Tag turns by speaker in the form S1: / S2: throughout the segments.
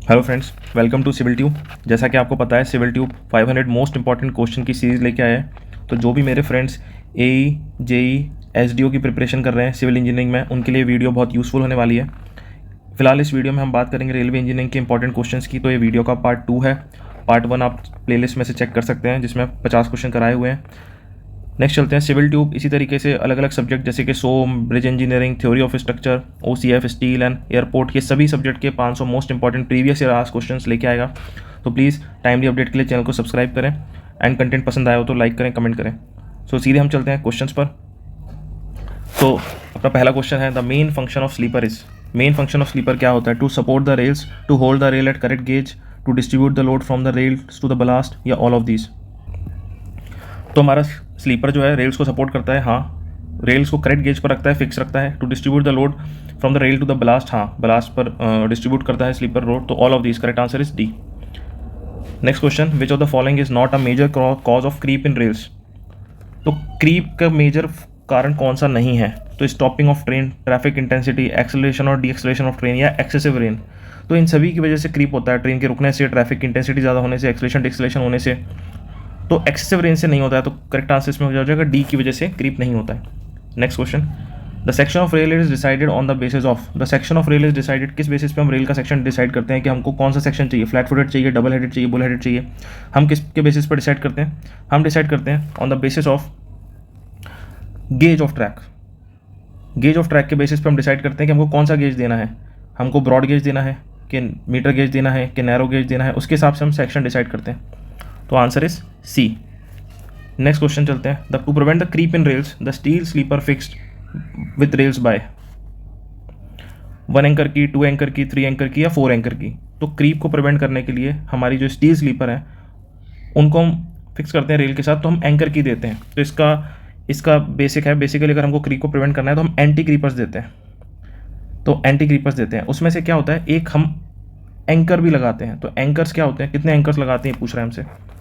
S1: Hello friends, welcome to civil tube. जैसा कि आपको पता है, civil tube 500 most important question की सीरीज़ लेके आया है। तो जो भी मेरे फ्रेंड्स एई, जेई, एसडीओ की प्रिपरेशन कर रहे हैं सिविल इंजीनियरिंग में, उनके लिए वीडियो बहुत यूज़फुल होने वाली है। फिलहाल इस वीडियो में हम बात करेंगे रेलवे इंजीनियरिंग के इंपॉर्टेंट क्वेश्चंस की। तो ये वीडियो का पार्ट 2 है। पार्ट 1 आप प्लेलिस्ट में से चेक कर सकते हैं, जिसमें 50 क्वेश्चन कराए हुए हैं। नेक्स्ट चलते हैं सिविल ट्यूब। इसी तरीके से अलग अलग सब्जेक्ट जैसे कि SOM, bridge engineering, theory of structure, OCF, steel and airport, ये सभी सब्जेक्ट के 500 most important previous year asked questions लेके आएगा। तो प्लीज़ टाइमली अपडेट के लिए चैनल को सब्सक्राइब करें एंड कंटेंट पसंद आया हो तो लाइक करें, कमेंट करें। सो सीधे हम चलते हैं क्वेश्चंस पर। तो अपना पहला क्वेश्चन है, the main function of sleeper is. Main function of sleeper क्या होता है? To support the rails, to hold the rail at correct gauge, to distribute the load from the rails to the ballast, या all of these. तो हमारा sleeper जो है rails को support करता है, हाँ। रेल्स को करेक्ट गेज पर रखता है, फिक्स रखता है। To distribute the load from the rail to the ballast, हाँ, ब्लास्ट पर डिस्ट्रीब्यूट करता है स्लीपर लोड। तो all of this, correct answer is D. Next question, which of the following is not a major cause of creep in rails. तो creep का major कारण कौन सा नहीं है? तो stopping of train, traffic intensity, acceleration और डी एक्सेलरेशन ऑफ ट्रेन, या एक्सेसिव रेन। तो इन सभी की वजह से क्रीप होता है, ट्रेन के रुकने से, ट्रैफिक इंटेंसिटी ज़्यादा होने से, एक्सेलरेशन डिक्सेलरेशन होने से। तो एक्सेसिव रेंज से नहीं होता है। तो करेक्ट आंसर इसमें हो जाएगा डी, की वजह से क्रीप नहीं होता है। Next question, the section of rail is decided on the basis of. The section of rail is decided, किस बेसिस पे हम रेल का सेक्शन डिसाइड करते हैं कि हमको कौन सा सेक्शन चाहिए? फ्लैट फुटेड चाहिए, डबल हेडेड चाहिए, बुल हेडेड चाहिए? हम किसके बेसिस पर डिसाइड करते हैं? हम डिसाइड करते हैं on the basis of gauge of track. Gauge of track के बेसिस पे हम डिसाइड करते हैं कि हमको कौन सा गेज देना है। हमको ब्रॉड गेज देना है कि मीटर गेज देना है कि नैरो गेज देना है, उसके हिसाब से हम सेक्शन डिसाइड करते हैं। तो answer is C. Next question चलते हैं, the to prevent the creep in rails, the steel sleeper fixed with rails by. 1 anchor की, 2 एंकर की, 3 एंकर की, या 4 एंकर की। तो क्रीप को प्रिवेंट करने के लिए हमारी जो स्टील स्लीपर है उनको हम फिक्स करते हैं रेल के साथ, तो हम एंकर की देते हैं। तो इसका बेसिक है, बेसिकली अगर हमको क्रीप को प्रिवेंट करना है तो हम एंटी क्रीपर्स देते हैं। तो एंटी क्रीपर्स देते हैं, उसमें से क्या होता है, एक हम एंकर भी लगाते हैं। तो एंकर्स क्या होते हैं, कितने एंकर्स लगाते हैं पूछ रहे हैं हमसे।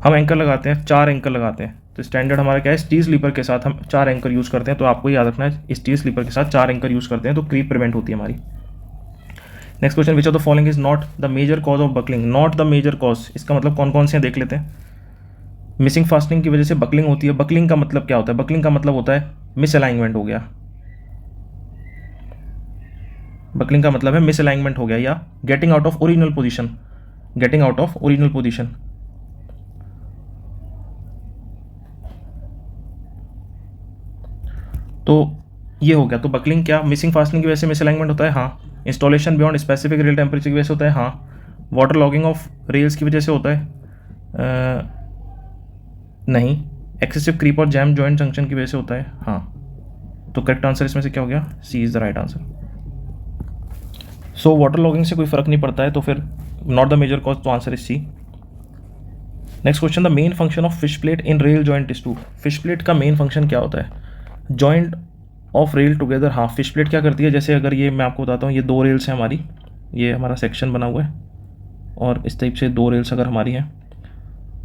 S1: हम एंकर लगाते हैं, 4 एंकर लगाते हैं। तो स्टैंडर्ड हमारा क्या है, स्टील स्लीपर के साथ हम 4 एंकर यूज़ करते हैं। तो आपको याद रखना है, स्टील स्लीपर के साथ 4 एंकर यूज़ करते हैं तो क्रीप प्रिवेंट होती है हमारी। Next question, which of the following is not the major cause of buckling. Not the major cause, इसका मतलब कौन कौन से देख लेते हैं। मिसिंग फास्टनिंग की वजह से बकलिंग होती है। बकलिंग का मतलब क्या होता है? बकलिंग का मतलब होता है मिस अलाइनमेंट हो गया। बकलिंग का मतलब है मिस अलाइनमेंट हो गया, या getting out of original position. Getting out of original position. तो ये हो गया। तो बकलिंग क्या, मिसिंग फास्टनिंग की वजह से मिस अलाइनमेंट होता है, हाँ। Installation beyond specific rail temperature की वजह से होता है, हाँ। वाटर लॉगिंग ऑफ रेल्स की वजह से होता है, नहीं। एक्सेसिव क्रीप और जैम जॉइंट जंक्शन की वजह से होता है, हाँ। तो करेक्ट आंसर इसमें से क्या हो गया, C is the right answer. So water logging से कोई फर्क नहीं पड़ता है, तो फिर नॉट द मेजर कॉज, तो answer is C. Next question, the main function of fish plate in rail joint is to. Fish plate का मेन फंक्शन क्या होता है? जॉइंट ऑफ रेल टुगेदर, हाँ। फिश प्लेट क्या करती है, जैसे अगर ये मैं आपको बताता हूँ, ये 2 रेल्स हैं हमारी, ये हमारा सेक्शन बना हुआ है और इस टाइप से 2 रेल्स अगर हमारी हैं,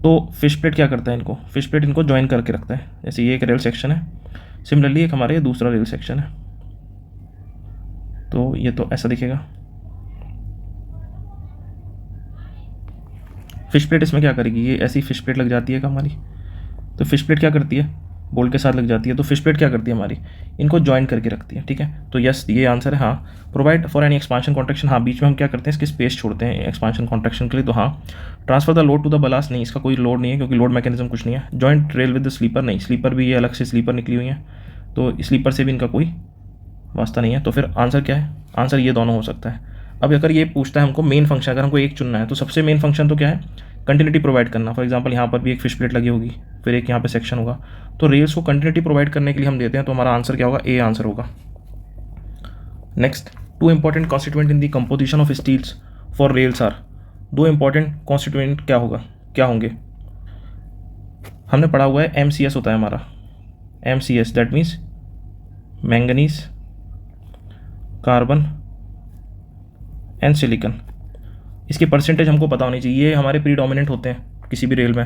S1: तो फिश प्लेट क्या करता है, इनको फिश प्लेट इनको ज्वाइन करके रखता है। जैसे ये एक रेल सेक्शन है, सिमिलरली एक हमारे दूसरा रेल सेक्शन है। तो ये तो ऐसा दिखेगा। फिश प्लेट इसमें क्या करेगी, ये ऐसी फिश प्लेट लग जाती है हमारी। तो फिश प्लेट क्या करती है, बोल्ट के साथ लग जाती है। तो फिश प्लेट क्या करती है हमारी, इनको ज्वाइन करके रखती है, ठीक है। तो यस, ये आंसर है, हाँ। Provide for any expansion contraction, हाँ। बीच में हम क्या करते हैं, इसकी स्पेस छोड़ते हैं एक्सपांशन कॉन्ट्रैक्शन के लिए, तो हाँ। Transfer the load to the ballast, नहीं, इसका कोई लोड नहीं है क्योंकि लोड मैकेनिज्म कुछ नहीं है। Joint rail with the sleeper, नहीं, स्लीपर भी ये अलग से स्लीपर निकली हुई है, तो स्लीपर से भी इनका कोई वास्ता नहीं है। तो फिर आंसर क्या है, आंसर ये दोनों हो सकता है। अब अगर ये पूछता है हमको मेन फंक्शन, अगर हमको एक चुनना है, तो सबसे मेन फंक्शन तो क्या है, कंटिन्यूटी प्रोवाइड करना। फॉर एग्जांपल यहाँ पर भी एक फिश प्लेट लगी होगी, फिर एक यहाँ पे सेक्शन होगा, तो रेल्स को कंटिन्यूटी प्रोवाइड करने के लिए हम देते हैं। तो हमारा आंसर क्या होगा, ए आंसर होगा। Next, 2 important constituent in the composition of steels for rails are. 2 important constituent क्या होगा, क्या होंगे? हमने पढ़ा हुआ है MCS होता है हमारा, MCS that means manganese, carbon and silicon. इसकी परसेंटेज हमको पता होनी चाहिए, ये हमारे प्रीडोमिनेंट होते हैं किसी भी रेल में।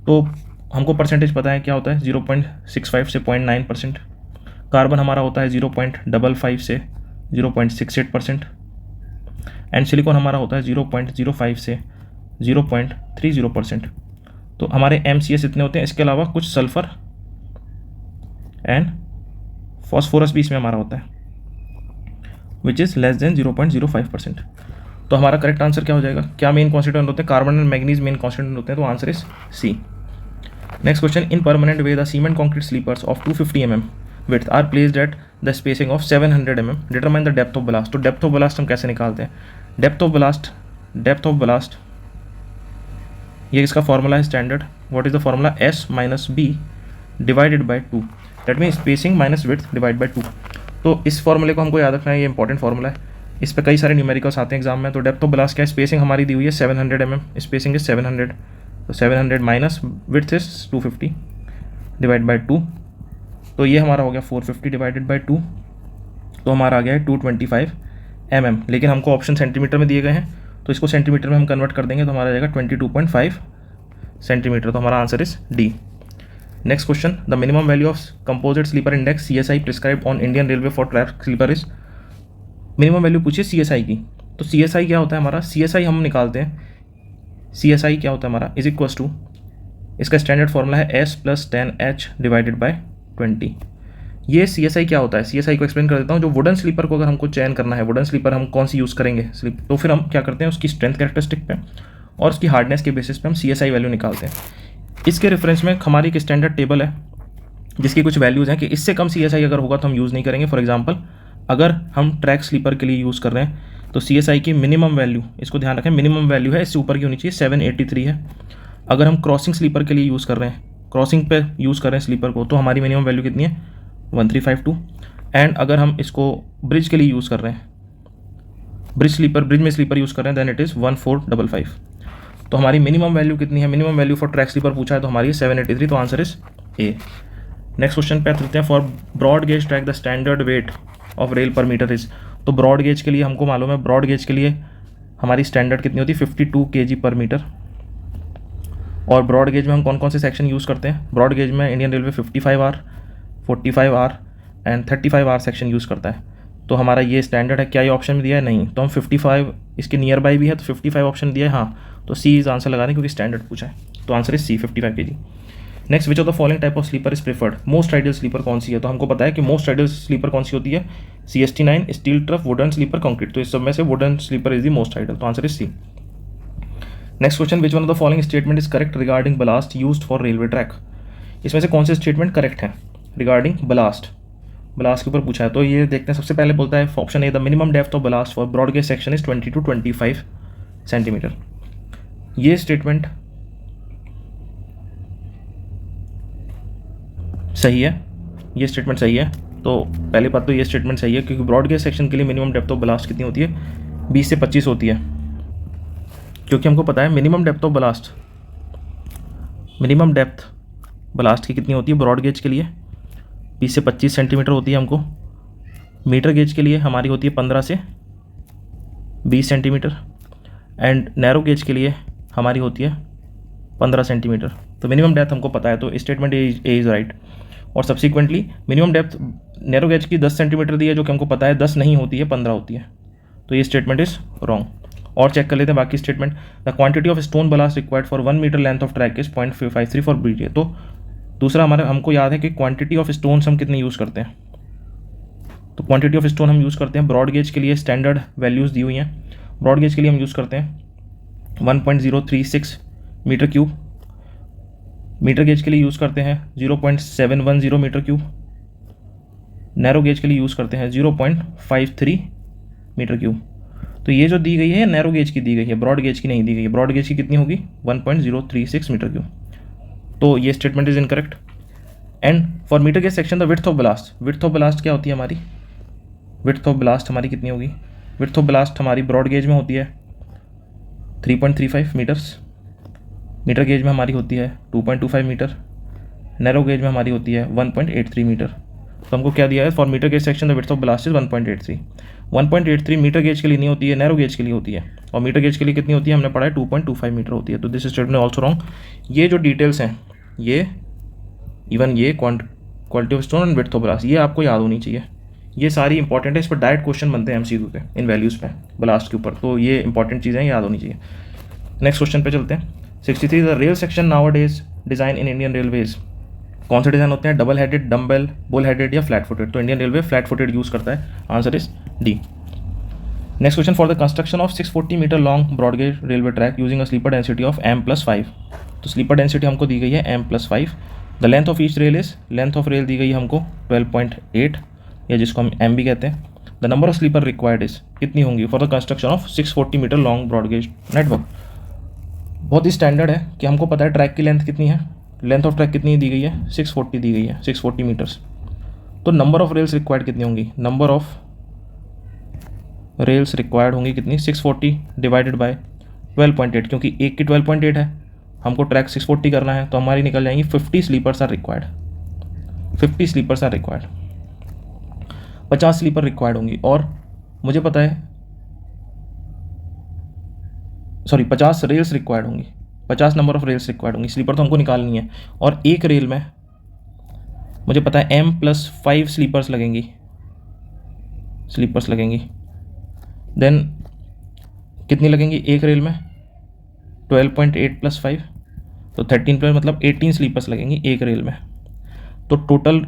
S1: तो हमको परसेंटेज पता है क्या होता है, 0.65 से 0.9%। कार्बन हमारा होता है 0.55 से 0.68%। एंड सिलिकॉन हमारा होता है 0.05 से 0.30%। तो हमारे MCS इतने होते हैं। इसके अलावा कुछ सल्फ़र एंड फॉस्फोरस भी इसमें हमारा होता है विच इज़ लेस देन 0.05%। तो हमारा करेक्ट आंसर क्या हो जाएगा? क्या मेन कॉन्स्टिट्यूएंट होते हैं? Carbon and manganese main constituent होते हैं, तो answer is C. Next question, in permanent way the cement concrete sleepers of 250 mm width are placed at the spacing of 700 mm, determine the depth of ballast. तो depth of ballast हम कैसे निकालते हैं? Depth of blast ये इसका formula है standard. What is the formula? S minus B divided by 2, that mean spacing minus width divide by 2। तो इस फॉर्मूले को हमको याद रखना है, ये इंपॉर्टेंट फॉर्मूला है। इस पे कई सारे न्यूमेरिकल्स आते हैं एग्जाम में। तो डेप्थ ऑफ ब्लास्ट क्या है? स्पेसिंग हमारी दी हुई है 700 mm, स्पेसिंग इज 700, तो 700 minus width is 250 divide by 2, तो ये हमारा हो गया 450 डिवाइडेड बाई 2, तो हमारा आ गया है 225 mm। लेकिन हमको ऑप्शन सेंटीमीटर में दिए गए हैं, तो इसको सेंटीमीटर में हम कन्वर्ट कर देंगे, तो हमारा जाएगा 22.5 सेंटीमीटर। तो हमारा answer is D. Next question, the minimum value of composite sleeper index CSI prescribed on Indian railway for track sleeper is. Minimum value पूछिए CSI की, तो CSI क्या होता है हमारा? CSI हम निकालते हैं, CSI क्या होता है हमारा? इज इक्वल्स टू, इसका स्टैंडर्ड फॉर्मूला है S + 10H डिवाइडेड बाई 20। ये CSI क्या होता है? CSI को एक्सप्लेन कर देता हूँ। जो वुडन स्लीपर को अगर हमको चयन करना है, वुडन स्लीपर हम कौन सी यूज़ करेंगे स्लीप, तो फिर हम क्या करते हैं, उसकी स्ट्रेंथ कैरेक्टरिस्टिक पे और उसकी हार्डनेस के बेसिस पे हम CSI वैल्यू निकालते हैं। इसके रेफरेंस में हमारी एक स्टैंडर्ड टेबल है जिसकी कुछ वैल्यूज़ हैं कि इससे कम CSI अगर होगा तो हम यूज़ नहीं करेंगे। फॉर एग्जांपल, अगर हम ट्रैक स्लीपर के लिए यूज़ कर रहे हैं तो CSI की मिनिमम वैल्यू, इसको ध्यान रखें, मिनिमम वैल्यू है इससे ऊपर की होनी चाहिए, 783 है। अगर हम क्रॉसिंग स्लीपर के लिए यूज़ कर रहे हैं, क्रॉसिंग पे यूज़ कर रहे हैं स्लीपर को, तो हमारी मिनिमम वैल्यू कितनी है? 1352। एंड अगर हम इसको ब्रिज के लिए यूज़ कर रहे हैं, ब्रिज में स्लीपर यूज़ कर रहे हैं, देन इट इज़ 1455। तो हमारी मिनिमम वैल्यू कितनी है? Minimum value for track sleeper पूछा है तो हमारी 783, तो answer is A. Next question पे आते हैं, for broad gauge track the standard weight of rail per metre is. तो ब्रॉड गेज के लिए हमको मालूम है, ब्रॉड गेज के लिए हमारी स्टैंडर्ड कितनी होती है? 52 kg पर मीटर। और ब्रॉड गेज में हम कौन कौन से सेक्शन यूज़ करते हैं? ब्रॉड गेज में Indian railway 55R, 45R and 35R section use करता है। तो हमारा ये स्टैंडर्ड है। क्या ये ऑप्शन में दिया है? नहीं। तो हम 55, इसके नियर बाई भी है तो 55 ऑप्शन दिया है, हाँ, तो सी इज आंसर लगा दें क्योंकि स्टैंडर्ड पूछा है, तो answer is C, 55 kg। Next, which of the following type of sleeper is preferred? Most ideal sleeper कौन सी है? तो हमको पता है कि मोस्ट आइडियल स्लीपर कौन सी होती है? CST9, steel trough, wooden sleeper, concrete. तो इस सब में से wooden sleeper is the most ideal, तो answer is C. Next question, which one of the following statement is correct regarding ballast used for railway track? इसमें से कौन से स्टेटमेंट करेक्ट है रिगार्डिंग ब्लास्ट के ऊपर पूछा है? तो ये देखते हैं। सबसे पहले बोलता है option A, the minimum depth of ballast for broad gauge section is 20 to 25 centimetre. ये स्टेटमेंट सही है, ये स्टेटमेंट सही है। तो पहली बात तो ये स्टेटमेंट सही है क्योंकि ब्रॉड गेज सेक्शन के लिए मिनिमम डेप्थ ऑफ ब्लास्ट कितनी होती है? 20 से 25 होती है, क्योंकि हमको पता है मिनिमम डेप्थ ब्लास्ट की कितनी होती है ब्रॉड गेज के लिए? 20 से 25 सेंटीमीटर होती है हमको। मीटर गेज के लिए हमारी होती है 15 से 20 सेंटीमीटर एंड नैरो गेज के लिए हमारी होती है 15 सेंटीमीटर। तो मिनिमम डेप्थ हमको पता है, तो स्टेटमेंट ए इज़ राइट। और subsequently minimum depth narrow gauge की 10 सेंटीमीटर दी है, जो कि हमको पता है 10 नहीं होती है, 15 होती है, तो ये स्टेटमेंट इज़ रॉन्ग। और चेक कर लेते हैं बाकी statement. The quantity of stone ballast required for 1 metre length of track is 0.53 for bridge. तो दूसरा हमको याद है कि क्वांटिटी ऑफ स्टोन्स हम कितने यूज़ करते हैं? तो क्वांटिटी ऑफ स्टोन हम यूज़ करते हैं ब्रॉड गेज के लिए, स्टैंडर्ड वैल्यूज़ दी हुई हैं। ब्रॉड गेज के लिए हम यूज़ करते हैं 1.036 मीटर क्यूब। मीटर गेज के लिए यूज़ करते हैं 0.710 मीटर क्यूब। नैरो गेज के लिए यूज़ करते हैं 0.53 मीटर क्यूब। तो ये जो दी गई है नैरो गेज की दी गई है, ब्रॉड गेज की नहीं दी गई है। ब्रॉड गेज की कितनी होगी? 1.036 मीटर क्यूब। तो ये statement is incorrect. And for metre gauge section the width of ballast क्या होती है हमारी? विड्थ ऑफ ब्लास्ट हमारी कितनी होगी? विड्थ ऑफ ब्लास्ट हमारी ब्रॉड गेज में होती है 3.35 मीटर्स, मीटर गेज में हमारी होती है 2.25 मीटर, नैरो गेज में हमारी होती है 1.83 मीटर। तो हमको क्या दिया है? For metre gauge section the width of ballast is 1.83 metre gauge के लिए नहीं होती है, नैरो गेज के लिए होती है। और मीटर गेज के लिए कितनी होती है? हमने पढ़ा है 2.25 मीटर होती है। तो दिस स्टेटमेंट ऑल्सो रॉन्ग। ये जो डिटेल्स हैं, ये इवन ये quality of stone and width of blast, ये आपको याद होनी चाहिए। ये सारी इंपॉर्टेंट है, इस पर डायरेक्ट क्वेश्चन बनते हैं MCQ पे, इन वैल्यूज़ पे ब्लास्ट के ऊपर, तो ये इंपॉर्टेंट चीज़ें याद होनी चाहिए। नेक्स्ट क्वेश्चन पे चलते हैं। 63 the rail section nowadays design in Indian railways. कौन से डिज़ाइन होते हैं? Double headed, dumbbell, bull headed या फ्लैट फुटेड? तो Indian railway flat footed use करता है, answer is D. Next question, for the construction of 640 metre long broad gauge railway track using a sleeper density of M+5। तो sleeper density हमको दी गई है M+5। The length of each rail is, length of rail दी गई है हमको 12.8, या जिसको हम M भी कहते हैं। The number of sleeper required is, कितनी होंगी for the construction of 640 metre long broad gauge network? बहुत ही स्टैंडर्ड है कि हमको पता है ट्रैक की लेंथ कितनी है, लेंथ ऑफ ट्रैक कितनी दी गई है, 640 दी गई है, 640 मीटर्स। तो नंबर ऑफ रेल्स रिक्वायर्ड कितनी होंगी? नंबर ऑफ रेल्स रिक्वायर्ड होंगी कितनी? 640 डिवाइडेड बाय 12.8, क्योंकि एक की 12.8 है, हमको ट्रैक 640 करना है, तो हमारी निकल जाएंगी 50 sleepers are required. 50 sleepers are required, 50 sleeper required होंगी। और मुझे पता है, सॉरी 50 रेल्स रिक्वायर्ड होंगी, 50 नंबर ऑफ रेल्स रिक्वायर्ड होंगी, स्लीपर तो हमको निकालनी है। और एक रेल में मुझे पता है M+5 स्लीपर्स लगेंगी, स्लीपर्स लगेंगी। देन कितनी लगेंगी एक रेल में? 12.8 + 5, तो 13 मतलब 18 स्लीपर्स लगेंगी एक रेल में। तो टोटल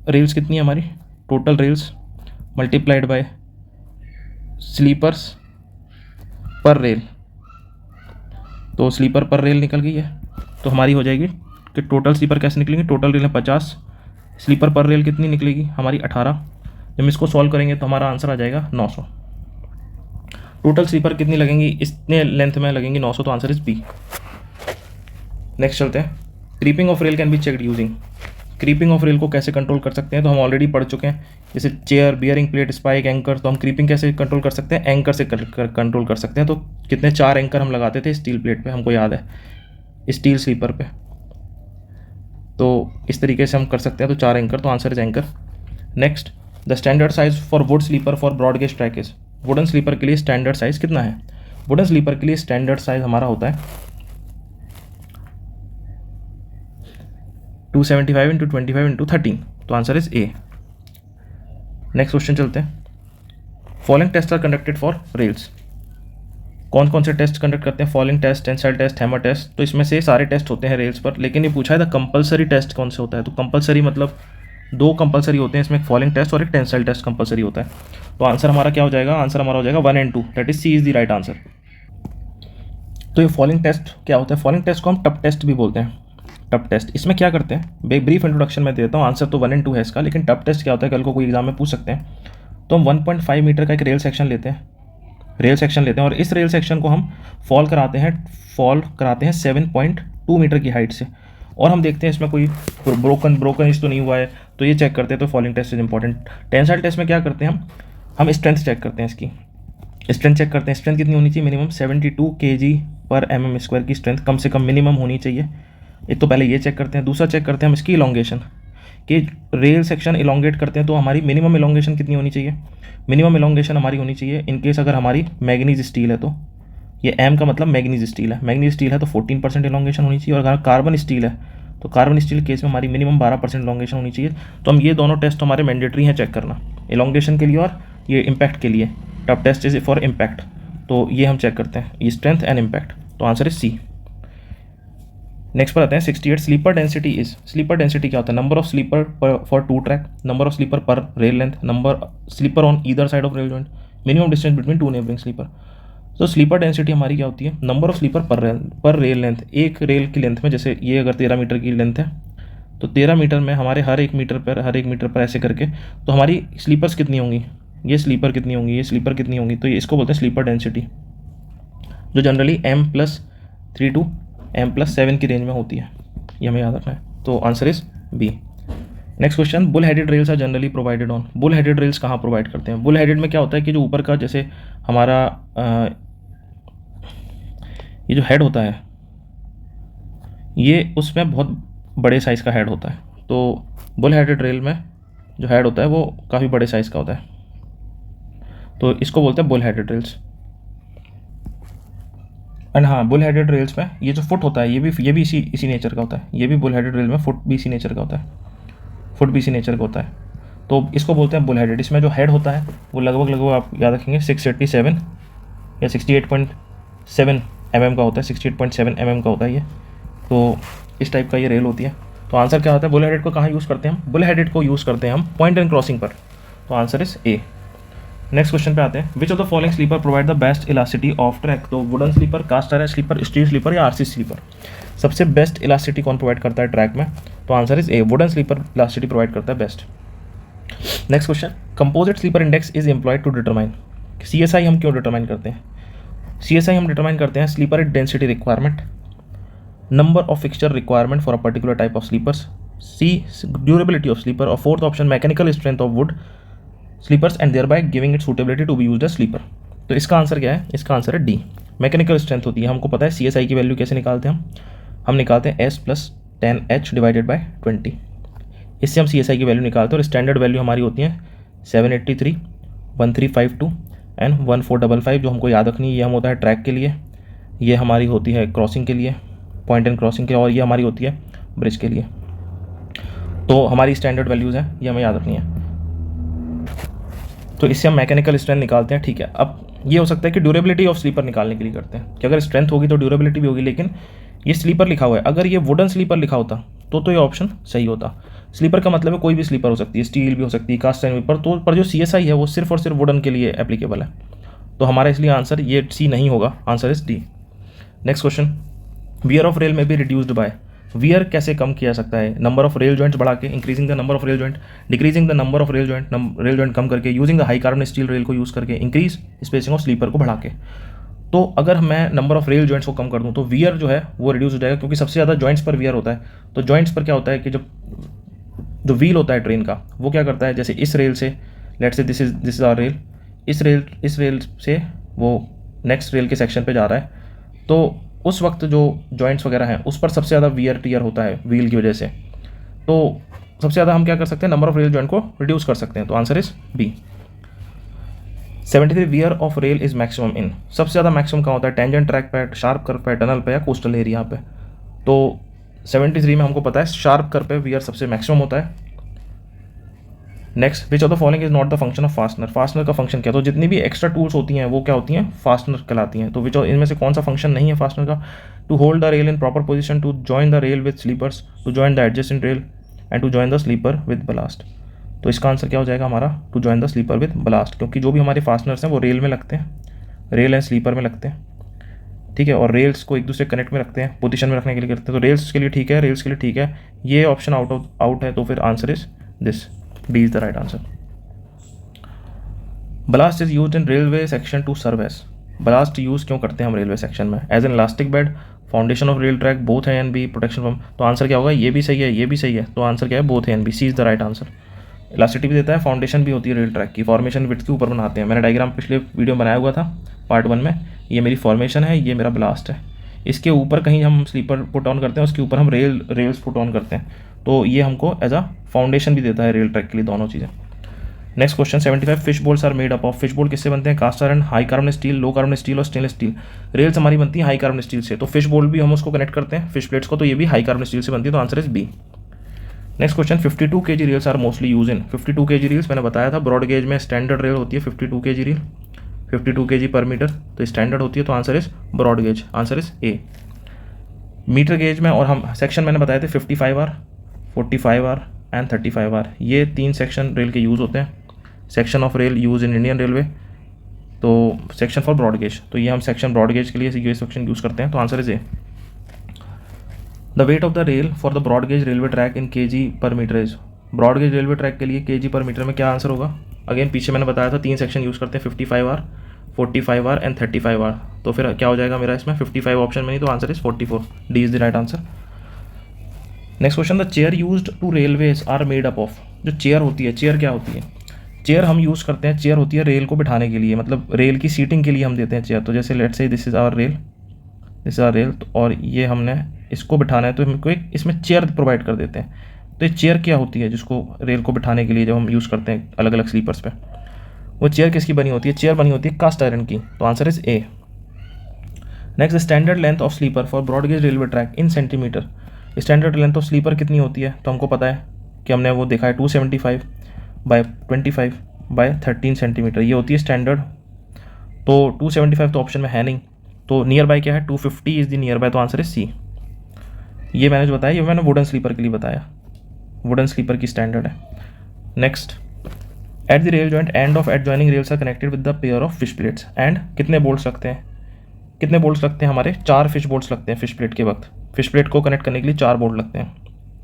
S1: रेल्स कितनी है हमारी? Total rails multiplied by sleepers per rail, तो स्लीपर पर रेल निकल गई है। तो हमारी हो जाएगी कि टोटल स्लीपर कैसे निकलेंगे? टोटल रेल है 50, स्लीपर पर रेल कितनी निकलेगी हमारी? 18। जब हम इसको सॉल्व करेंगे तो हमारा आंसर आ जाएगा 900। टोटल स्लीपर कितनी लगेंगी? इतने लेंथ में लगेंगी 900, तो आंसर इज बी। नेक्स्ट चलते हैं। Creeping of rail can be checked using. Creeping of rail को कैसे कंट्रोल कर सकते हैं? तो हम ऑलरेडी पढ़ चुके हैं, जैसे chair, bearing plate, spike, anchor. तो हम क्रीपिंग कैसे कंट्रोल कर सकते हैं? एंकर से कंट्रोल कर सकते हैं। तो कितने 4 एंकर हम लगाते थे स्टील प्लेट पे, हमको याद है, स्टील स्लीपर पे। तो इस तरीके से हम कर सकते हैं, तो 4 एंकर, तो answer is anchor. Next, the standard size for wood sleeper for broad gauge track is. Wooden sleeper के लिए स्टैंडर्ड साइज कितना है? वुडन स्लीपर के लिए स्टैंडर्ड साइज हमारा होता है 275 × 25 × 13, तो answer is A. Next question चलते हैं। Following test are conducted for rails. कौन कौन से टेस्ट कंडक्ट करते हैं? Following test, tensile test, hammer test. तो इसमें से सारे टेस्ट होते हैं रेल्स पर, लेकिन ये पूछा है था कंपलसरी टेस्ट कौन से होता है। तो कंपलसरी मतलब 2 कंपलसरी होते हैं इसमें, एक फॉलोइंग टेस्ट और एक टेंसाइल टेस्ट कंपलसरी होता है। तो आंसर हमारा क्या हो जाएगा? आंसर हमारा हो जाएगा 1 and 2, that is C is the right answer. तो ये फॉलोइंग टेस्ट क्या होता है? फॉलोइंग टेस्ट को हम टप टेस्ट भी बोलते हैं। टप टेस्ट इसमें क्या करते हैं? ब्रीफ इंट्रोडक्शन में देता हूँ, आंसर तो 1 and 2 है इसका, लेकिन टप टेस्ट क्या होता है कल को कोई एग्जाम में पूछ सकते हैं। तो हम 1.5 मीटर का एक रेल सेक्शन लेते हैं, और इस रेल सेक्शन को हम फॉल कराते हैं 7.2 मीटर की हाइट से, और हम देखते हैं इसमें कोई ब्रोकन इस तो नहीं हुआ है, तो ये चेक करते हैं। तो following test is important. Tensile test में क्या करते हैं? हम स्ट्रेंथ चेक करते हैं, इसकी स्ट्रेंथ चेक करते हैं। स्ट्रेंथ कितनी होनी चाहिए? मिनिमम 72 kg/mm² की स्ट्रेंथ कम से कम मिनिमम होनी चाहिए। एक तो पहले ये चेक करते हैं। दूसरा चेक करते हैं हम इसकी इलोंगेशन, कि रेल सेक्शन इलोंगेट करते हैं तो हमारी मिनिमम इलोंगेशन कितनी होनी चाहिए? मिनिमम इलोंगेशन हमारी होनी चाहिए इनकेस अगर हमारी मैग्नीज स्टील है, तो ये एम का मतलब मैग्नीज स्टील है। मैग्नीज स्टील है तो 14% इलोंगेशन होनी चाहिए, और अगर कार्बन स्टील है तो कार्बन स्टील केस में हमारी मिनिमम 12% इलोंगेशन होनी चाहिए। तो हम ये दोनों टेस्ट हमारे मैंडेटरी हैं चेक करना, इलोंगेशन के लिए और ये इम्पैक्ट के लिए। Tough test is for impact, तो ये हम चेक करते हैं, ये स्ट्रेंथ एंड इम्पैक्ट। तो आंसर इज सी। नेक्स्ट पर आते हैं 68 sleeper density is. Sleeper density क्या होता है? Number of sleeper for 2 track, number of sleeper per rail length, number sleeper on either side of rail joint, minimum distance between 2 neighbouring sleeper. तो sleeper density हमारी क्या होती है? Number of sleeper per rail length. एक rail की length में, जैसे ये अगर 13 मीटर की लेंथ है, तो 13 मीटर में हमारे हर एक मीटर पर ऐसे करके, तो हमारी स्लीपर्स कितनी होंगी? ये स्लीपर कितनी होंगी, ये स्लीपर कितनी होंगी? तो ये इसको बोलते हैं स्लीपर डेंसिटी, जो जनरली M+3 to M+7 की रेंज में होती है। ये हमें याद रखना है। तो answer is B. Next question, bull headed rails are generally provided on. Bull headed rails कहाँ प्रोवाइड करते हैं? बुल हेडेड में क्या होता है कि जो ऊपर का, जैसे हमारा ये जो हेड होता है, ये उसमें बहुत बड़े साइज़ का हेड होता है। तो बुल हेडेड रेल में जो हेड होता है वो काफ़ी बड़े साइज़ का होता है, तो इसको बोलते हैं बुल हेडेड रेल्स। एंड हाँ, बुल हेडेड रेल्स में ये जो फुट होता है, ये भी इसी नेचर का होता है। ये भी बुल हेडेड रेल में फुट भी इसी नेचर का होता है, फुट भी इसी नेचर का होता है। तो इसको बोलते हैं बुल हेडेड। इसमें जो हेड होता है वो लगभग आप याद रखेंगे 687 या 68.7 mm का होता है, 68.7 mm का होता है ये। तो इस टाइप का ये रेल होती है। तो आंसर क्या होता है, बुल हेडेड को कहाँ यूज़ करते हैं हम, बुल हेडेड को यूज़ करते हैं हम पॉइंट एंड क्रॉसिंग पर। तो answer is A. Next question पे आते हैं, which of the following sleeper provide the best elasticity of track. तो wooden sleeper, cast iron sleeper, steel sleeper या आरसी स्लीपर, सबसे बेस्ट इलास्टिसिटी कौन प्रोवाइड करता है ट्रैक में। तो answer is A, wooden sleeper elasticity provide करता है best. Next question, composite sleeper index is employed to determine. CSI हम क्यों डिटरमाइन करते हैं, CSI हम डिटरमाइन करते हैं sleeper density requirement, number of fixture requirement for a particular type of sleepers, C durability of sleeper, और fourth option mechanical strength of wood sleepers and thereby giving it suitability to be used as sleeper. तो इसका answer क्या है, इसका answer है D, mechanical strength होती है। हमको पता है CSI की वैल्यू कैसे निकालते हैं हम निकालते हैं S + 10H डिवाइडेड बाय 20। इससे हम CSI की वैल्यू निकालते हैं और स्टैंडर्ड वैल्यू हमारी होती है 783, 1352 एंड 1455, जो हमको याद रखनी है। ये हम होता है ट्रैक के लिए, ये हमारी होती है क्रॉसिंग के लिए, पॉइंट एंड क्रॉसिंग के, और ये हमारी होती है ब्रिज के लिए। तो हमारी स्टैंडर्ड वैल्यूज़ हैं, ये हमें याद रखनी है। तो इससे हम मैकेनिकल स्ट्रेंथ निकालते हैं, ठीक है। अब ये हो सकता है कि ड्यूरेबिलिटी ऑफ स्लीपर निकालने के लिए करते हैं कि अगर स्ट्रेंथ होगी तो ड्यूरेबिलिटी भी होगी, लेकिन ये स्लीपर लिखा हुआ है, अगर ये वुडन स्लीपर लिखा होता तो ये ऑप्शन सही होता। स्लीपर का मतलब है कोई भी स्लीपर हो सकती है, स्टील भी हो सकती है, कास्ट आयरन पर, तो पर जो CSI है वो सिर्फ और सिर्फ वुडन के लिए एप्लीकेबल है। तो हमारा इसलिए आंसर ये सी नहीं होगा, answer is D. Next question, wear of rail में बी रिड्यूस्ड बाय। वियर कैसे कम किया सकता है, नंबर ऑफ रेल जॉइंट्स बढ़ा के, increasing the number of rail joint, decreasing the number of rail joint कम करके, using the high carbon steel rail को यूज़ करके, इंक्रीज स्पेसिंग ऑफ स्लीपर को बढ़ा के। तो अगर मैं नंबर ऑफ रेल जॉइंट्स को कम कर दूं तो वियर जो है वो रिड्यूस हो जाएगा, क्योंकि सबसे ज़्यादा जॉइंट्स पर वियर होता है। तो जॉइंट्स पर क्या होता है कि जब जो व्हील होता है ट्रेन का वो क्या करता है, जैसे इस रेल से, लेट से दिस इज आवर रेल, इस रेल से वो नेक्स्ट रेल के सेक्शन पे जा रहा है, तो उस वक्त जो जॉइंट्स वगैरह हैं उस पर सबसे ज़्यादा वियर टियर होता है व्हील की वजह से। तो सबसे ज़्यादा हम क्या कर सकते हैं, नंबर ऑफ रेल जॉइंट को रिड्यूस कर सकते हैं। तो answer is B. 73, wear of rail is maximum in. सबसे ज़्यादा मैक्सिमम कहाँ होता है, टेंजेंट ट्रैक पे, शार्प कर्व पे, टनल पे या कोस्टल एरिया पे। तो 73 में हमको पता है शार्प कर्व पे वियर सबसे मैक्सिमम होता है। Next, which of the following is not the function of fastener. Fastener का फंक्शन क्या है, तो जितनी भी एक्स्ट्रा टूल्स होती हैं वो क्या होती हैं, फास्टनर कहलाती हैं। तो विच इनमें से कौन सा फंक्शन नहीं है फास्टनर का, to hold the rail in proper position, to join the rail with sleepers, to join the adjacent rail and to join the sleeper with ballast. तो इसका आंसर क्या हो जाएगा हमारा, to join the sleeper with ballast, क्योंकि जो भी हमारे फास्टनर्स हैं वो रेल में लगते हैं, रेल एंड स्लीपर में लगते हैं, ठीक है, और रेल्स को एक दूसरे कनेक्ट में रखते हैं, पोजीशन में रखने के लिए करते हैं। तो रेल्स के लिए ठीक है, रेल्स के लिए ठीक है, ये ऑप्शन आउट है, तो फिर answer is this, D is the right answer. Ballast is used in railway section to serve as. Ballast use क्यों करते हैं हम रेलवे सेक्शन में, as an elastic bed, foundation of rail track, both A and B, protection from. तो answer क्या होगा, ये भी सही है, ये भी सही है, तो आंसर क्या है, both A and B, C is the right answer. Elasticity भी देता है, फाउंडेशन भी होती है रेल ट्रैक की, फॉर्मेशन विड्थ के ऊपर बनाते हैं। मैंने डायग्राम पिछले वीडियो में बनाया हुआ था पार्ट 1 में, ये मेरी फॉर्मेशन है, ये मेरा ब्लास्ट है, इसके ऊपर कहीं हम स्लीपर पुट ऑन करते हैं, उसके ऊपर हम रेल्स पुट ऑन करते हैं। तो ये हमको एज अ फाउंडेशन भी देता है रेल ट्रैक के लिए, दोनों चीज़ें। Next question 75, fish bolts are made up of. Fish bolt किससे बनते हैं, cast iron, high carbon steel, low carbon steel और स्टेनलेस स्टील। रेल्स हमारी बनती है हाई कार्बन स्टील से, तो फिश बोल भी हम उसको कनेक्ट करते हैं फिश प्लेट्स को, तो ये भी हाई कार्बन स्टील से बनती है, तो answer is B. Next question, 52 kg rails are mostly use in. 52 kg rails मैंने बताया था, ब्रॉड गेज में स्टैंडर्ड रेल होती है 52 kg रेल, 52 kg पर मीटर, तो स्टैंडर्ड होती है, तो answer is broad gauge, answer is A. Metre gauge में और हम सेक्शन मैंने बताए थे 55R, 45R एंड 35R, ये 3 सेक्शन रेल के यूज़ होते हैं। Section of rail use in Indian railway, तो सेक्शन फॉर ब्रॉड गेज, तो ये हम सेक्शन ब्रॉड गेज के लिए ये सेक्शन यूज़ करते हैं, तो answer is A. The weight of the rail for the broad gauge railway track in kg पर metre is. Broad gauge railway track के लिए kg पर मीटर में क्या आंसर होगा, अगेन पीछे मैंने बताया था 3 सेक्शन यूज़ करते हैं, 55R, 45R एंड 35R, तो फिर क्या हो जाएगा मेरा इसमें 55 ऑप्शन में नहीं, तो answer is 44, D is the right answer. Next question, the chair used to railways are made up of. जो चेयर होती है, चेयर क्या होती है, चेयर हम यूज़ करते हैं, चेयर होती है रेल को बिठाने के लिए, मतलब रेल की सीटिंग के लिए हम देते हैं चेयर। तो जैसे let's say this is our rail, this is our rail, और ये हमने इसको बिठाना है, तो हमको एक इसमें चेयर प्रोवाइड कर देते हैं। तो ये चेयर क्या होती है जिसको रेल को बिठाने के लिए जब हम यूज़ करते हैं अलग अलग स्लीपर्स पे, वो चेयर किसकी बनी होती है, चेयर बनी होती है कास्ट आयरन की, तो answer is A. Next, standard length of sleeper for broad gauge railway track in centimetre. Standard length of sleeper कितनी होती है, तो हमको पता है कि हमने वो देखा है 275, बाय 25 बाय 13 सेंटीमीटर, ये होती है स्टैंडर्ड। तो 275 तो ऑप्शन में है नहीं, तो नियर बाय क्या है, 250 इज़ द नियर बाय, तो आंसर है सी। ये मैंने जो बताया ये मैंने वुडन स्लीपर के लिए बताया, वुडन स्लीपर की स्टैंडर्ड है। Next, at the rail joint end of adjoining rails are connected with the pair of fish plates and कितने बोल्ट्स लगते हैं, कितने बोल्ट्स लगते हैं हमारे, 4 फिश बोल्ट्स लगते हैं फिश प्लेट के वक्त, फिश प्लेट को कनेक्ट करने के लिए 4 बोल्ट लगते हैं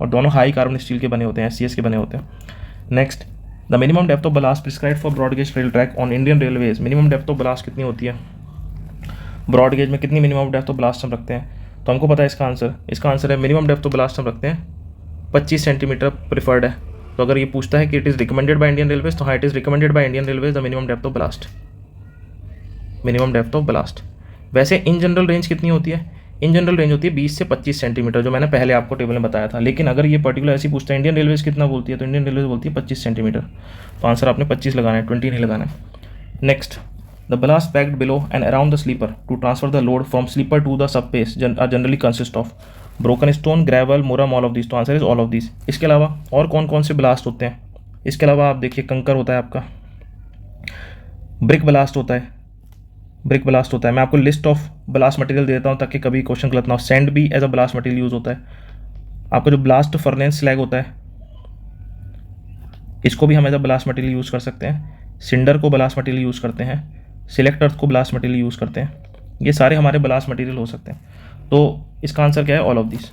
S1: और दोनों हाई कार्बन स्टील के बने होते हैं, SCS के बने होते हैं। Next, the minimum depth of ballast prescribed for broad gauge rail track on Indian railways, minimum depth of ballast कितनी होती है, ब्रॉड गेज में कितनी मिनिमम डेप्थ ऑफ ब्लास्ट हम रखते हैं, तो हमको पता है इसका आंसर है मिनिमम डेप्थ ऑफ ब्लास्ट हम रखते हैं 25 सेंटीमीटर प्रिफर्ड है। तो अगर ये पूछता है कि it is recommended by Indian railways, तो हाँ it is recommended by Indian railways the minimum depth of blast, minimum depth of blast. वैसे इन जनरल रेंज कितनी होती है, इन जनरल रेंज होती है 20 से 25 सेंटीमीटर, जो मैंने पहले आपको टेबल में बताया था। लेकिन अगर ये पर्टिकुलर ऐसी पूछता है इंडियन रेलवेज कितना बोलती है, तो इंडियन रेलवेज बोलती है 25 सेंटीमीटर, तो आंसर आपने 25 लगाना है, 20 नहीं लगाना है। Next, the ballast packed below and around the sleeper to transfer the load from sleeper to the sub base are generally consist of broken stone, gravel, moorum, all of this, तो answer is all of this. इसके अलावा और कौन कौन से blast होते हैं, इसके अलावा आप देखिए कंकर होता है आपका, ब्रिक ब्लास्ट होता है, ब्रिक ब्लास्ट होता है। मैं आपको लिस्ट ऑफ ब्लास्ट मटेरियल दे देता हूँ ताकि कभी क्वेश्चन गलत ना हो। सैंड भी as a ballast material use होता है। आपका जो ब्लास्ट फर्नेस स्लैग होता है इसको भी हम as a ballast material use कर सकते हैं। सिंडर को ब्लास्ट मटेरियल यूज़ करते हैं, सिलेक्ट अर्थ को ब्लास्ट मटेरियल यूज़ करते हैं, ये सारे हमारे ब्लास्ट मटेरियल हो सकते हैं। तो इसका आंसर क्या है, all of this.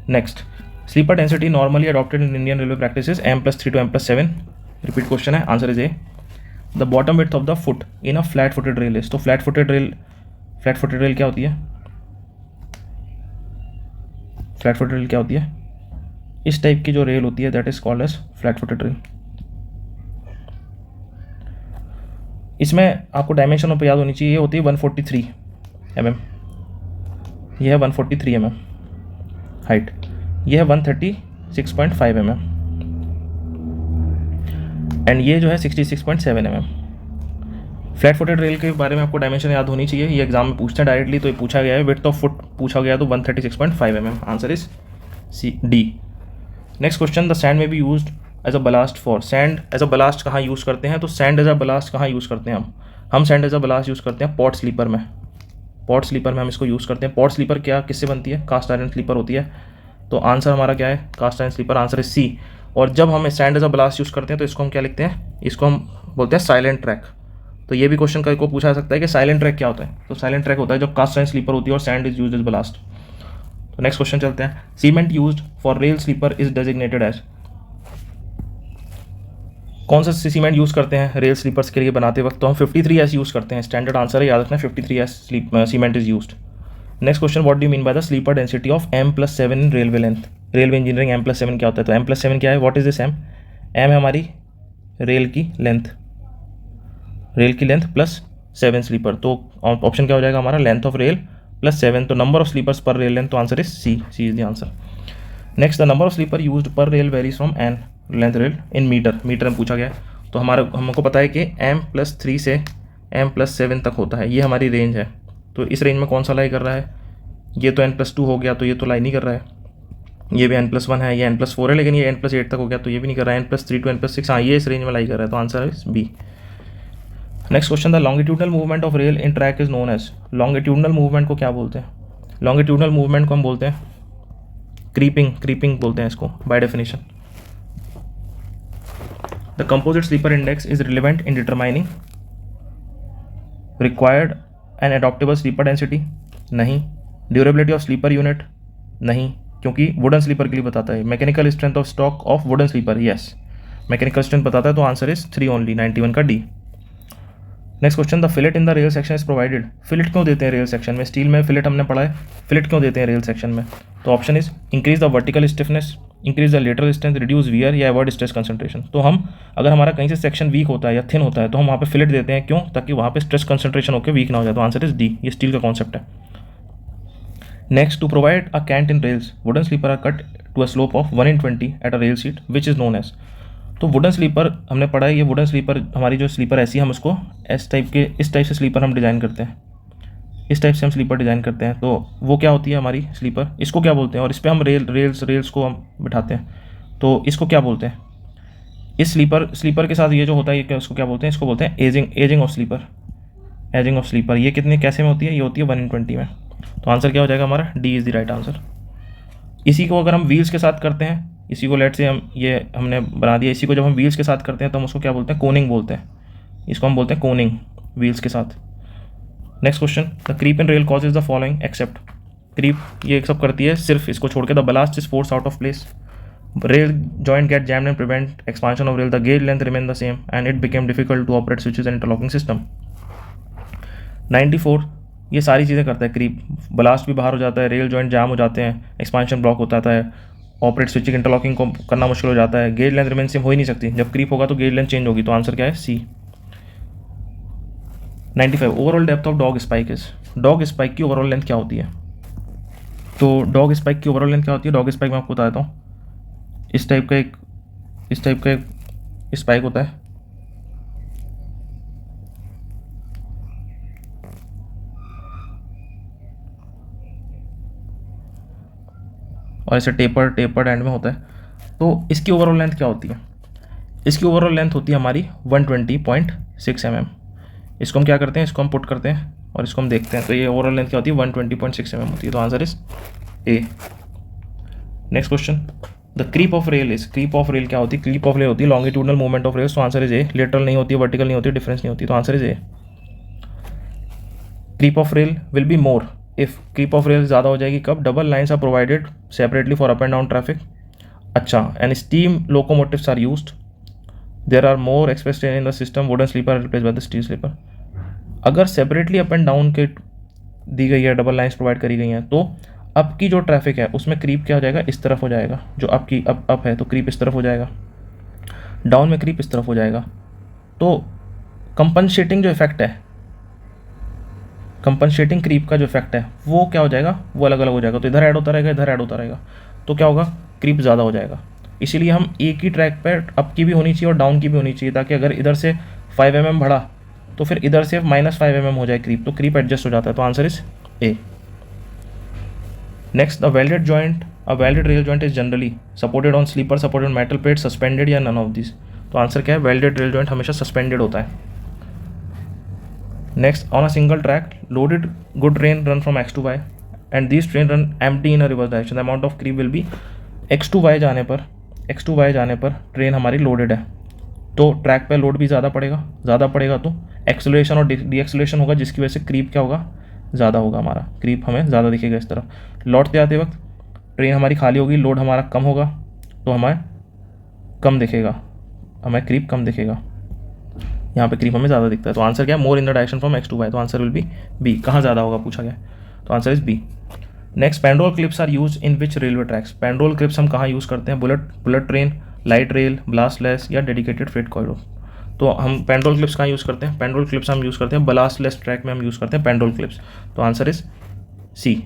S1: Next, sleeper density normally adopted in Indian railway practices M+3 to M+7, repeat question है, answer is A. The bottom width of the foot in a flat footed rail is, तो flat footed rail क्या होती है, flat footed rail क्या होती है, इस type की जो रेल होती है that is called as flat footed rail. इसमें आपको डायमेंशन पर याद होनी चाहिए, ये होती है 143 mm, यह है 143 mm हाइट, यह है 136.5 mm एंड ये जो है 66.7 mm। फ्लैट फुटेड रेल के बारे में आपको डायमेंशन याद होनी चाहिए, ये एग्जाम में पूछते हैं डायरेक्टली, तो ये पूछा गया है, विड्थ ऑफ फुट पूछा गया तो 136.5 mm, answer is D। Next question, the sand may be used as a ballast for, sand as a ballast कहाँ यूज़ करते हैं, तो सैंड एज अ ब्लास्ट कहाँ यूज़ करते हैं हम sand as a ballast use करते हैं पॉट स्लीपर में, पॉट स्लीपर में हम इसको यूज़ करते हैं। पॉट स्लीपर क्या किससे बनती है, कास्ट आयरन स्लीपर होती है, तो आंसर हमारा क्या है, कास्ट आयरन स्लीपर, आंसर है C। और जब हम sand as a ballast use करते हैं तो इसको हम क्या लिखते हैं, इसको हम बोलते हैं साइलेंट ट्रैक। तो ये भी क्वेश्चन को पूछा जा सकता है कि साइलेंट ट्रैक क्या होता है, तो साइलेंट ट्रैक होता है जब कास्ट आयरन स्लीपर होती है और sand is used as ballast. तो नेक्स्ट क्वेश्चन चलते हैं, cement used for rail sleeper is designated as, कौन सा सीमेंट यूज़ करते हैं रेल स्लीपर्स के लिए बनाते वक्त, तो हम 53S यूज़ करते हैं, स्टैंडर्ड आंसर है, याद रखना 53S cement is used. Next question, what do you mean by the sleeper density of M+7 in railway length, railway engineering M+7 क्या होता है, तो M+7 क्या है, व्हाट इज दिस M है हमारी रेल की लेंथ, रेल की लेंथ प्लस 7 स्लीपर, तो ऑप्शन क्या हो जाएगा हमारा, लेंथ ऑफ रेल प्लस 7, तो number of sleepers per rail length, तो answer is C is the answer. Next, the number of sleeper used per rail varies from N length rail in metre में पूछा गया है, तो हमको पता है कि M+3 से M+7 तक होता है, ये हमारी रेंज है, तो इस रेंज में कौन सा लाई कर रहा है, ये तो N+2 हो गया, तो ये तो लाई नहीं कर रहा है, ये भी N+1 है, ये N+4 है, लेकिन ये N+8 तक हो गया, तो ये भी नहीं कर रहा है, N+3 to N+6, हाँ ये इस रेंज में लाई कर रहा है, तो answer is B। Next question, the longitudinal movement of rail in track is known as, longitudinal movement को क्या बोलते हैं, लॉन्गिट्यूडनल मूवमेंट को हम बोलते हैं क्रीपिंग बोलते हैं इसको by definition. The composite sleeper index is relevant in determining required an adoptable sleeper density, नहीं। ड्यूरेबिलिटी ऑफ स्लीपर यूनिट, नहीं, क्योंकि वुडन स्लीपर के लिए बताता है। Mechanical strength of stock of wooden sleeper, yes mechanical strength बताता है, तो आंसर इज 3 ओनली, 91 का D। Next question, the fillet in the rail section is provided, fillet क्यों देते हैं रेल सेक्शन में, स्टील में फिलेट हमने पढ़ा है, फिलेट क्यों देते हैं रेल सेक्शन में, तो option is increase the vertical stiffness, increase the lateral strength, reduce wear या अवॉइड स्ट्रेस कंसंट्रेशन। तो हम अगर हमारा कहीं से सेक्शन वीक होता है या थिन होता है तो हम वहाँ पे फिलेट देते हैं, क्यों, ताकि वहाँ पे स्ट्रेस कंसंट्रेशन होकर वीक ना हो जाए, तो आंसर इज D, ये स्टील का कॉन्सेप्ट है। Next, to provide a cant in rails wooden sleeper are cut to a slope of 1/20 at a rail seat which is known as, तो wooden sleeper हमने पढ़ा है, ये वुडन स्लीपर हमारी जो स्लीपर ऐसी हम उसको इस टाइप से स्लीपर हम डिज़ाइन करते हैं, इस टाइप से हम स्लीपर डिज़ाइन करते हैं, तो वो क्या होती है हमारी स्लीपर, इसको क्या बोलते हैं, और इस पर हम रेल्स को हम बिठाते हैं, तो इसको क्या बोलते हैं, इस स्लीपर के साथ ये जो होता है, ये उसको क्या बोलते हैं, इसको बोलते हैं एजिंग ऑफ स्लीपर। ये कितने कैसे में होती है, ये होती है 1/20 में। तो आंसर क्या हो जाएगा हमारा, D is the right answer. इसी को अगर हम व्हील्स के साथ करते हैं, इसी को लेट से हमने बना दिया, इसी को जब हम व्हील्स के साथ करते हैं तो हम उसको क्या बोलते हैं, कोनिंग बोलते हैं। इसको हम बोलते हैं कोनिंग व्हील्स के साथ। Next question, the creep in rail causes the following except. Creep ये सब करती है सिर्फ इसको छोड़ के, the ballast is force out of place, rail joint get jammed and prevent expansion of rail, the gauge length remain the same and it became difficult to operate switches and interlocking system। 94 ये सारी चीज़ें करता है creep, blast भी बाहर हो जाता है, रेल जॉइंट जाम हो जाते हैं, एक्सपांशन ब्लॉक होता है, ऑपरेट स्विचिंग इंटरलॉकिंग को करना मुश्किल हो जाता है, गेज लेंथ रिमेन सेम हो ही नहीं सकती, जब क्रीप होगा तो गेज लेंथ चेंज होगी। तो आंसर क्या है, सी। 95 overall depth of dog spike is. Dog spike की ओवरऑल लेंथ क्या होती है, तो डॉग स्पाइक की ओवरऑल लेंथ क्या होती है, डॉग स्पाइक मैं आपको बता देता हूँ। इस टाइप का एक स्पाइक होता है, और ऐसे टेपर्ड एंड में होता है। तो इसकी ओवरऑल लेंथ क्या होती है, इसकी ओवरऑल लेंथ होती है हमारी 120.6 mm। इसको हम क्या करते हैं, इसको हम पुट करते हैं और इसको हम देखते हैं, तो ये ओवरऑल लेंथ क्या होती है, 120.6 mm होती है। तो answer is A. Next question, the creep of rail is. Creep of rail क्या होती है, क्रीप ऑफ रेल होती है लॉन्गिट्यूडनल मूवमेंट ऑफ रेल। तो आंसर इज ए। लेटरल नहीं होती है, वर्टिकल नहीं होती है, डिफरेंस नहीं होती, तो answer is A. Creep of rail will be more if, creep of rail ज़्यादा हो जाएगी कब, double lines are provided separately for up and down traffic. अच्छा, and steam locomotives are used, there are more express train in the system, wooden sleeper replace by the steel sleeper. अगर separately up and down के दी गई है, double lines provide करी गई हैं, तो अप की जो ट्रैफिक है उसमें क्रीप क्या हो जाएगा, इस तरफ हो जाएगा। जो अप की अप है तो क्रीप इस तरफ हो जाएगा, डाउन में क्रीप इस तरफ हो जाएगा। तो कंपनसेटिंग जो इफेक्ट है, कंपनसेटिंग क्रीप का जो इफेक्ट है वो क्या हो जाएगा, वो अलग अलग हो जाएगा। तो इधर ऐड होता रहेगा, इधर ऐड होता रहेगा, तो क्या होगा, क्रीप ज़्यादा हो जाएगा। इसीलिए हम एक ही ट्रैक पर अप की भी होनी चाहिए और डाउन की भी होनी चाहिए, ताकि अगर इधर से 5 mm बढ़ा तो फिर इधर से -5 mm हो जाए क्रीप, तो क्रीप एडजस्ट हो जाता है। तो answer is A. Next, the welded joint, a welded rail joint is generally supported on sleeper, supported on metal plate, suspended या नन ऑफ दिस। तो आंसर क्या है, वेल्डेड रेल जॉइंट हमेशा सस्पेंडेड होता है। Next, on a single track loaded good train run from X to Y and this train run empty in a reverse direction, the amount of creep will be. X to Y जाने पर train हमारी loaded है, तो track पे load भी ज़्यादा पड़ेगा तो एक्सेलरेशन और डी एक्सेलरेशन होगा, जिसकी वजह से क्रीप क्या होगा, ज़्यादा होगा, हमारा क्रीप हमें ज़्यादा दिखेगा इस तरफ। लौटते आते वक्त ट्रेन हमारी खाली होगी, लोड हमारा कम होगा, तो हमें कम दिखेगा, हमें क्रीप कम दिखेगा, यहाँ पे क्रीप हमें ज़्यादा दिखता है। तो आंसर क्या है, more in the direction from X to Y। तो आंसर विल बी बी। कहाँ ज़्यादा होगा पूछा गया, तो answer is B. Next, Pandrol clips are use in which railway tracks. Pandrol clips हम कहाँ यूज़ करते हैं, bullet train, light rail, ballastless या डेडिकेटेड फ्रेट कॉरिडोर। तो हम पेंडोल क्लिप्स कहाँ यूज़ करते हैं, पेंडोल क्लिप्स हम यूज़ करते हैं ब्लास्टलेस ट्रैक में, हम यूज़ करते हैं पेंडोल क्लिप्स। तो आंसर इज सी।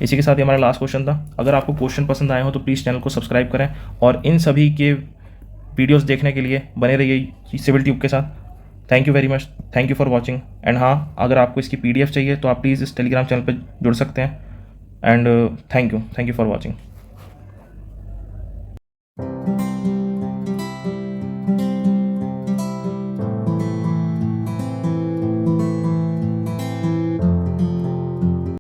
S1: इसी के साथ ही हमारा लास्ट क्वेश्चन था। अगर आपको क्वेश्चन पसंद आए हो तो प्लीज़ चैनल को सब्सक्राइब करें और इन सभी के वीडियोस देखने के लिए बने रहिए सिविल ट्यूब के साथ। Thank you very much, thank you for watching. And हाँ, अगर आपको इसकी PDF चाहिए तो आप प्लीज़ इस टेलीग्राम चैनल पर जुड़ सकते हैं। And thank you for watching.